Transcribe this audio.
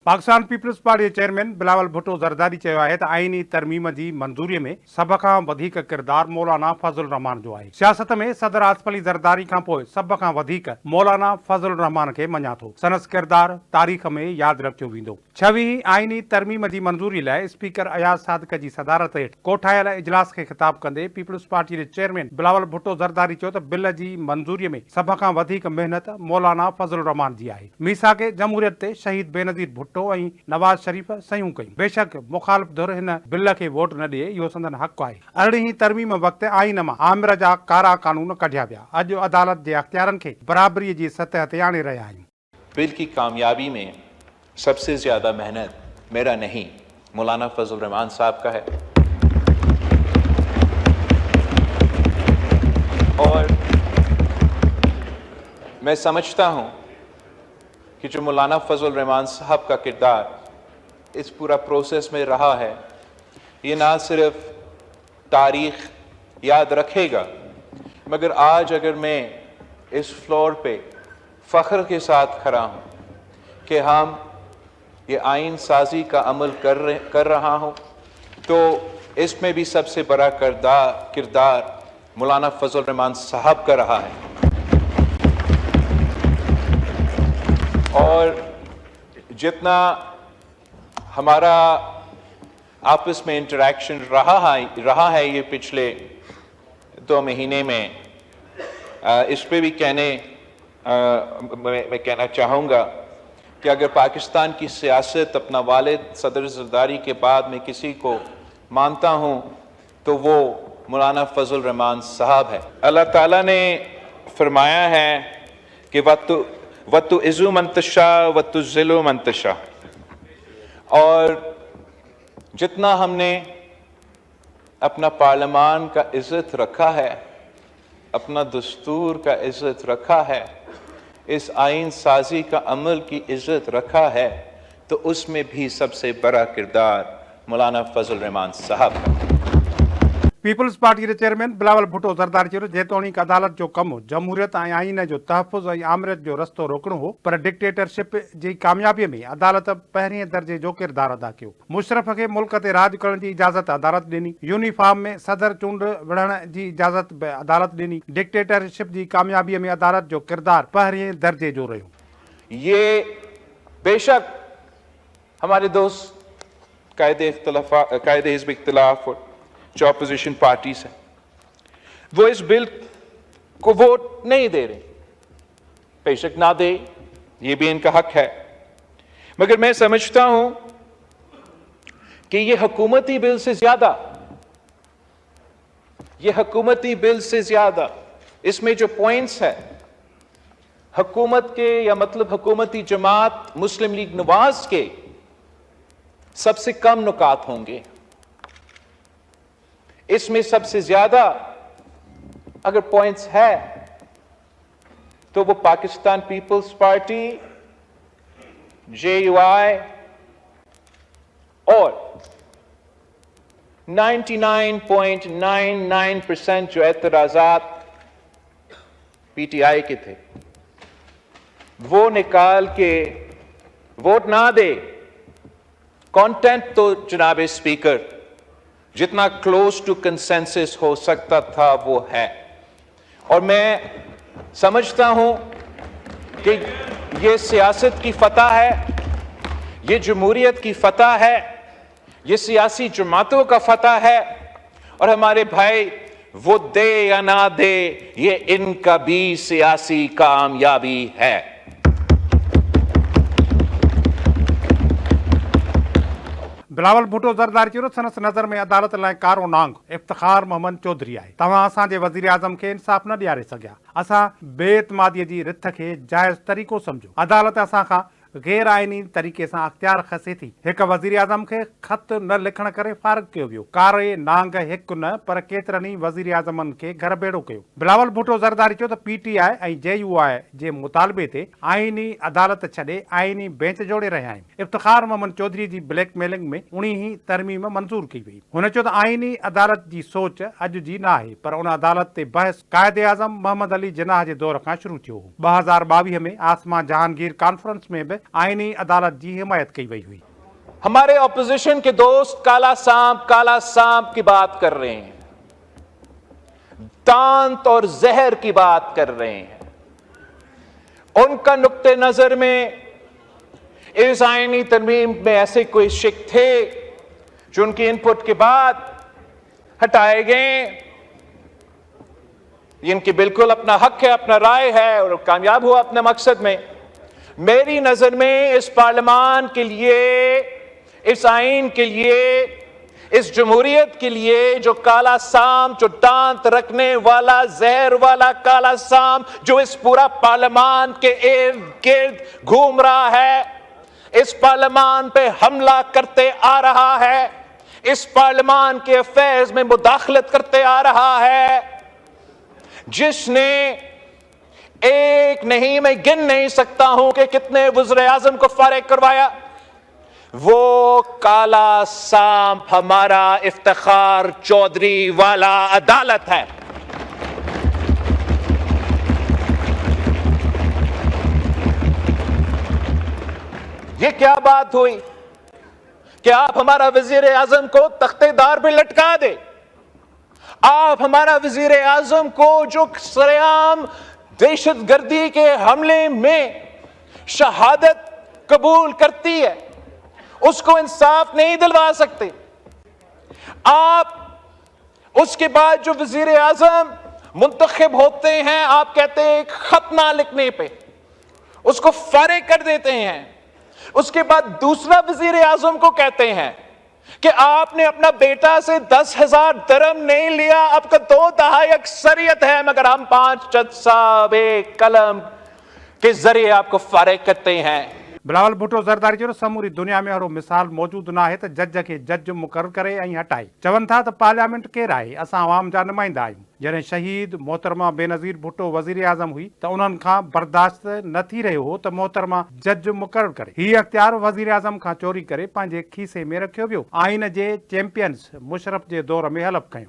Pakistan peoples party जे chairman Bilawal Bhutto Zardari चयो आहे त आईनी तरमीम जी मंज़ूरीअ में सभ खां वधीक किरदारु मौलाना फज़लुर रहमान जो आहे। सियासत में सदर आसिफ अली ज़रदारी खां पोइ सभ खां वधीक मौलाना फज़लुर रहमान खे मञा थो। संदसि किरदारु तारीख़ में यादि रखियो वेंदो। 26 आईनी तरमीम जी मंज़ूरी लाइ स्पीकर अयाज़ सादिक जी सदारत हेठि कोठायल इजलास खे ख़िताब कंदे पीपल्स पार्टी जे चेयरमैन बिलावल भुट्टो ज़रदारी चयो त बिल जी मंज़ूरीअ में सभ खां वधीक मेहनत मौलाना फज़लुर रहमान जी आहे। मीसाक जमहूरियत ते शहीद बेनज़ीर भुट्टो ऐं नवाज़ शरीफ़ सयूं कयूं। बेशक मुखालिफ़ धुर हिन बिल खे वोट न ॾिए, इहो संदन हक़ आहे। अरिड़हीं तरमीम वक़्तु आईन मां आमिर जा कारा कानून कढिया विया। अॼु अदालत जे अख़्तियारनि खे बराबरीअ जी सतह ते आणे रहिया आहियूं। बिल की कामयाबी में सबसे ज़्यादा मेहनत मेरा नहीं, मौलाना फजल रहमान साहब का है। और मैं समझता हूँ कि जो मौलाना फजल रहमान साहब का किरदार इस पूरा प्रोसेस में रहा है, ये ना सिर्फ तारीख़ याद रखेगा, मगर आज अगर मैं इस फ्लोर पे फ़ख्र के साथ खड़ा हूँ कि हम ये आइन साजी का अमल कर रहा हूँ, तो इसमें भी सबसे बड़ा किरदार मौलाना फजल रहमान साहब का रहा है। और जितना हमारा आपस में इंटरेक्शन रहा है ये पिछले 2 महीने में, इस पे भी मैं कहना चाहूँगा कि अगर पाकिस्तान की सियासत अपना वालिद सदर ज़रदारी के बाद में किसी को मानता हूँ तो वो मौलाना फजल रहमान साहब है। अल्लाह ताला ने फरमाया है कि वत्तु इज़्ज़ु मन तशा वत्तु ज़िल्लु मन तशा, और जितना हमने अपना पार्लियामान का इज़्ज़त रखा है, अपना दस्तूर का इज़्ज़त रखा है, इस आइन साजी का अमल की इज़्ज़त रखा है, तो उसमें भी सबसे बड़ा किरदार मौलाना फजल रहमान साहब का। पीपल्स पार्टी जे चेयरमैन बिलावल भुट्टो ज़रदारी चयो जेतोणीक अदालत जो कमु जमहूरियत ऐं आईन जो तहफ़ुज़ ऐं आमिरत जो रस्तो रोकणो हो, पर डिक्टेटरशिप जी कामयाबीअ में अदालत पहिरें दर्जे जो किरदारु अदा कयो। मुशरफ खे मुल्क ते राज करण जी इजाज़त अदालत ॾिनी। यूनिफॉर्म में सदर चूंड विढ़ण जी इजाज़त बि अदालत ॾिनी। डिक्टेटरशिप जी कामयाबीअ में अदालत जो किरदारु पहिरें दर्जे जो रहियो। ये बेशक हमारे दोस्त कायदे हिज़्ब इख्तिलाफ और जो अपोजिशन पार्टीज हैं, वो इस बिल को वोट नहीं दे रहे। बेशक ना दे, ये भी इनका हक है, मगर मैं समझता हूं कि ये हुकूमती बिल से ज्यादा इसमें जो पॉइंट्स है हुकूमत के, या मतलब हुकूमती जमात मुस्लिम लीग नवाज के सबसे कम नुकात होंगे। इसमें सबसे ज्यादा अगर पॉइंट्स है तो वो पाकिस्तान पीपल्स पार्टी, JUI और 99.99% जो एतराजात PTI के थे, वो निकाल के वोट ना दे। कंटेंट तो जनाब स्पीकर जितना क्लोज टू कंसेंसस हो सकता था वो है, और मैं समझता हूं कि ये सियासत की फतह है, ये जमहूरियत की फतह है, ये सियासी जमातों का फतह है, और हमारे भाई वो दे या ना दे, ये इनका भी सियासी कामयाबी है। बिलावल भुट्टो ज़रदारी चयो संदसि नज़र में अदालत लाइ कारो नांग इफ्तिखार मोहम्मद चौधरी आहे। तव्हां असांजे वज़ीर आज़म खे इंसाफ़ न ॾियारे सघिया। असां बेइतमादीअ जी रिथ खे जाइज़ तरीक़ो सम्झो। अदालत असां खां गैर आइनी तरीक़े सां अख़्तियार खसे थी। हिकु वज़ीर आज़म खे ख़त न लिखण करे फारिग कयो वियो। कारे नांग हिकु न पर केतिरनि ई वज़ीर आज़मनि खे घर भेड़ो कयो। बिलावल भुट्टो ज़रदारी चयो त PTI ऐं JUI जे मुतालबे ते आइनी अदालत छॾे आइनी बेंच जोड़े रहिया आहिनि। इफ्तिखार मोहम्मद चौधरी जी ब्लैकमेलिंग में 19 तरमीम मंज़ूर कई वई। हुन चयो त आइनी अदालत जी सोच अॼु जी न आहे, पर उन अदालत ते बहस कायदे आज़म मोहम्मद अली जिनाह जे दौर खां शुरू थियो हो। 2022 में आसमा जहांगीर कॉन्फ्रेंस में बि आईनी अदालत जी हिमायत कई वई हुई। हमारे ऑपोजिशन के दोस्त काला सांप की बात कर रहे हैं, दांत और जहर की बात कर रहे हैं। उनका नुक्ते नजर में इस आईनी तरमीम में ऐसे कोई शिक थे जो उनकी इनपुट के बाद हटाए गए। इनकी बिल्कुल अपना हक है, अपना राय है और कामयाब हुआ अपने मकसद में। मेरी नजर में इस पार्लियामान के लिए, इस आइन के लिए, इस जमहूरियत के लिए जो काला सांप, जो दांत रखने वाला जहर वाला काला सांप जो इस पूरा पार्लियामान के इर्द गिर्द घूम रहा है, इस पार्लियामान पे हमला करते आ रहा है, इस पार्लियामान के अफेयर्स में मुदाखलत करते आ रहा है, जिसने एक नहीं, मैं गिन नहीं सकता हूं कि कितने वज़ीर आज़म को फारिग करवाया, वो काला सांप हमारा इफ्तिखार चौधरी वाला अदालत है। ये क्या बात हुई कि आप हमारा वजीर आजम को तख्तेदार पे लटका दे, आप हमारा वजीर आजम को जो सरेआम दहशतगर्दी के हमले में शहादत कबूल करती है उसको इंसाफ नहीं दिलवा सकते। आप उसके बाद जो वजीर आजम मुंतखब होते हैं, आप कहते हैं एक खत ना लिखने पे उसको फारिग कर देते हैं। उसके बाद दूसरा वजीर आजम को कहते हैं कि आपने अपना बेटा से 10,000 दरम नहीं लिया, आपका 2 दहाई अक्सरियत है, मगर हम 5 जज साहब एक कलम के जरिए आपको फारिग करते हैं। बिलावल भुट्टो ज़रदारी जो समूरी दुनिया में हरो मिसाल मौजूद ना है तो जज के जज मुकर्रर करे ऐं हटाए। चवन था तो पार्लियामेंट केर आहे, असां आवाम जा नुमाइंदा आहियूं। जॾहिं शहीद मोहतरमा बेनज़ीर भुट्टो वज़ीर आज़म हुई तो उन्हनि खां बर्दाश्त न थी रहियो हो तो मोहतरमा जज मुकर्रर करे। ही अख्तियार वज़ीर आज़म खां चोरी करे पंहिंजे खीसे में रखियो वियो। आइन जे चैंपियंस मुशरफ जे दौर में हलफ कयूं।